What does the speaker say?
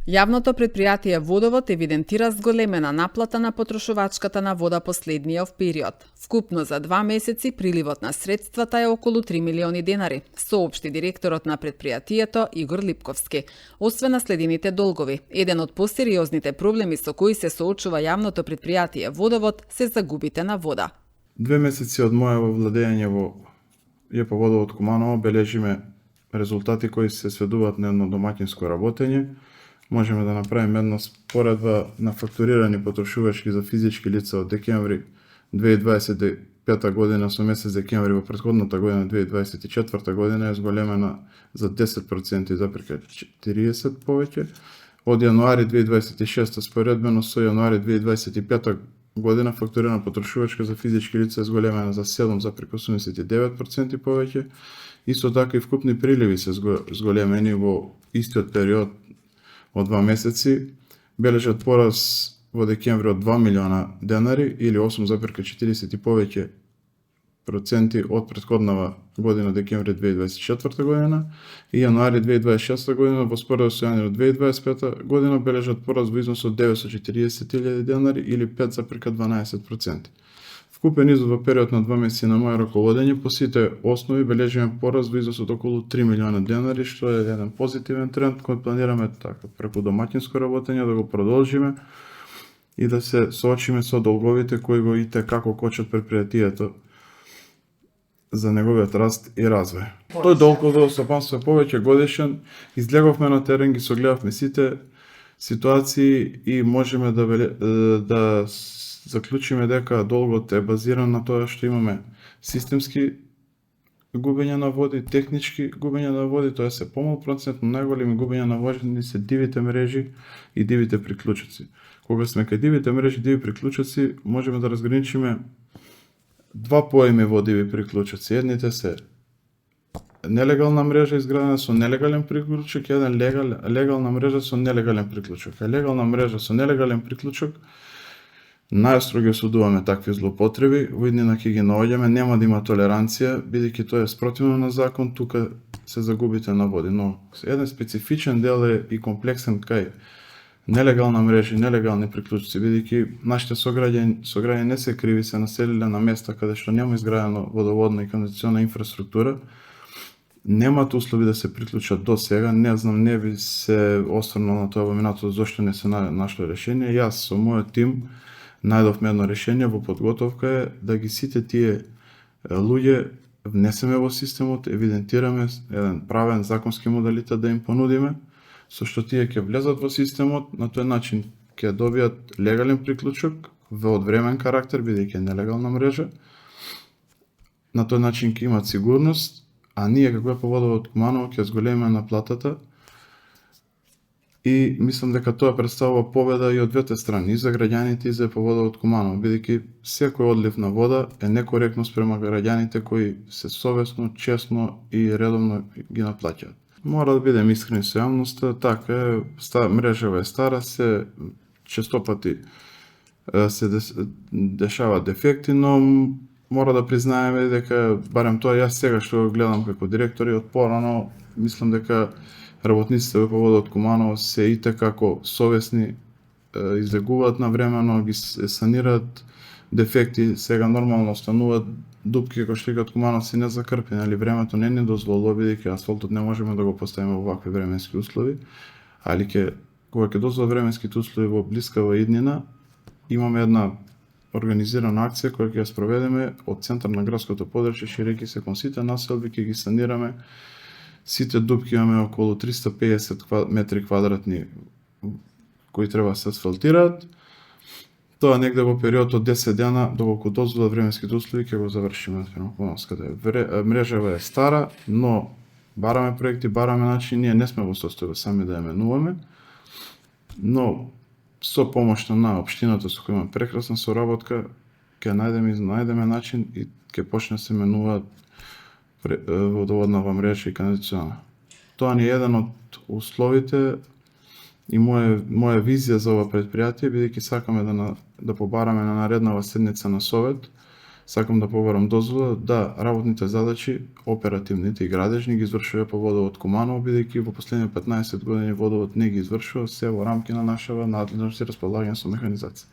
Јавното претпријатие Водовод евидентира зголемена наплата на потрошувачката на вода последниот период. Вкупно за 2 месеци приливот на средствата е околу 3 милиони денари, соопшти директорот на претпријатието Игор Липковски. Освен наследените долгови, еден од посериозните проблеми со кои се соочува јавното претпријатие Водовод се загубите на вода. 2 месеци од моето владење во ЈП Водовод Куманово бележиме резултати кои се сведуваат на едно домаќинско работење. Можеме да направиме една споредба на фактурирани потрошувачки за физички лица од декември 2025 година со месец декември во претходната година 2024 година е зголемена за 10% запрека 40 повеќе. Од јануари 2026 споредбено со јануари 2025 година фактурирана потрошувачка за физички лица е зголемена за 7,89% повеќе. Исто така и вкупни приливи се зголемени во истиот период од 2 месеци, бележат пораз во декември од 2 милиона денари или 8,40 и повеќе проценти од претходнава година декември 2024 година и јануари 2026 година во споредба со јануари 2025 година бележат пораз во износ од 940.000 денари или 5,12%. Вкупен изод во период на 2 месеци на моје раководење по сите основи бележиме пораз во износ од околу 3 милиона денари, што е еден позитивен тренд кој планираме така преку домаќинско работење да го продолжиме и да се соочиме со долговите кои го како кочат претпријатието за неговиот раст и развој. Тој долг од стопанство е повеќе годишен, излеговме на терен, ги согледавме сите ситуации и можеме да заклучиме дека долгот е базиран на тоа што имаме системски губење на води, технички губење на води, тоа се помал процент, но најголеми губења на води се дивите мрежи и дивите приклучоци. Кога сме кај дивите мрежи, диви приклучоци, можеме да разграничиме два поеми во диви приклучоци. Едните се нелегална мрежа изградена со нелегален приклучок, еден легална мрежа со нелегален приклучок. А легална мрежа со нелегален приклучок најостро ги осудуваме такви злоупотреби, во иднина ќе ги наоѓаме, нема да има толеранција, бидејќи тоа е спротивно на закон, тука се загубите на води, но еден специфичен дел е и комплексен кај нелегална мрежа и нелегални приклучци, бидејќи нашите сограѓани не се криви, се населиле на места каде што нема изградено водоводна и канализациона инфраструктура, немаат услови да се приклучат до сега, не знам, не би се осврнал на тоа во минатото зошто не се нашло решение. Јас со мојот тим најдовме едно решение во подготовка е да ги сите тие луѓе внесеме во системот, евидентираме еден правен законски модалитет да им понудиме, со што тие ќе влезат во системот, на тој начин ќе добијат легален приклучок во одвремен карактер, бидејќи е нелегална мрежа. На тој начин ќе имат сигурност, а ние како ЈП Водовод Куманово ќе зголемиме наплатата и мислам дека тоа представува победа и од двете страни, и за граѓаните и за ЈП Водовод Куманово, бидејќи секој одлив на вода е некоректно спрема граѓаните кои се совесно, честно и редовно ги наплаќаат. Мора да бидем искрени со јавноста, така е, мрежава е стара, се честопати се дешаваат дефекти, но мора да признаеме дека, барем тоа јас сега што гледам како директор и од порано, мислам дека работниците во ЈП Водовод Куманово се и како совесни, излегуваат навремено, ги санираат дефекти, сега нормално остануваат дупки кои што кај Куманово се не закрпени, али времето не дозволува, бидејќи асфалтот не можеме да го поставиме во вакви временски услови, али кога ќе дозволат временските услови во блискава иднина, имаме една организирана акција која ќе ја спроведеме од центар на градското подрачје, ширејќи се кон сите населби, ќе ги санираме сите дупки, имаме околу 350 метри квадратни кои треба да се асфалтираат. Тоа негде во период од 10 дена, доколку дозволат временските услови, ќе го завршиме. Мрежава е стара, но бараме проекти, бараме начини, ние не сме во состојба сами да ја менуваме, но со помошта на општината со која има прекрасна соработка, ќе најдеме начин и ќе почне се менуваат водоводнава мрежа и канализациона. Тоа ни е еден од условите и моја визија за ова претпријатие, бидејќи сакаме да побараме на нареднава седница на совет Сакам да побарам дозвола да работните задачи, оперативните и градежни ги извршува по Водовод Куманово, бидејќи во последните 15 години Водовод не ги извршува се во рамки на нашава надлежност и располагање со механизација.